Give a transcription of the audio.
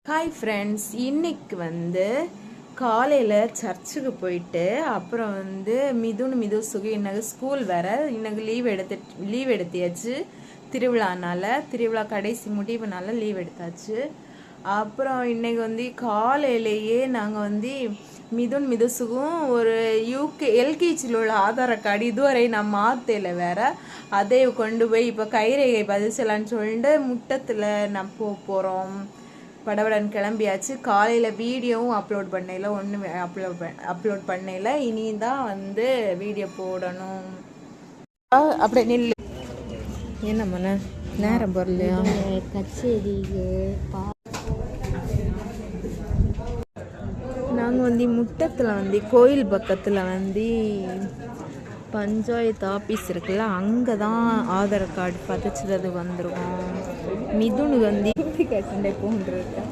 Hi friends, இன்னைக்கு காலையில் சர்ச்சுக்கு போயிட்டு அப்புறம் மிது சுகி இன்னைக்கு ஸ்கூல் வேறு, இன்னைக்கு லீவ் எடுத்தியாச்சு. திருவிழா கடைசி முடிவுனால லீவ் எடுத்தாச்சு. அப்புறம் இன்னைக்கு காலையிலேயே நாங்கள் மிதுசுக்கும் ஒரு எல்கேஜியில் உள்ள ஆதார கார்டு இதுவரை நான் மாற்றல வேற, அதை கொண்டு போய் இப்போ கைரேகை பதிச்சலான்னு சொல்லிட்டு முட்டத்தில் நான் போகிறோம். படபடன் கிளம்பியாச்சு. காலையில் வீடியோவும் அப்லோட் பண்ணல, ஒன்றும் அப்லோட் பண்ணல. இனிதான் வீடியோ போடணும். அப்படியே நில்லு. என்ன மன நேரம் போறலையா? கச்சேரிக்கு நாங்கள் முட்டத்தில் கோயில் பக்கத்தில் பஞ்சாயத்து ஆஃபீஸ் இருக்குல்ல, அங்கே தான் ஆதார் கார்டு பதிச்சது வந்துருக்கோம். மிதுனு கட்டண்டே போன்றிருக்கேன்.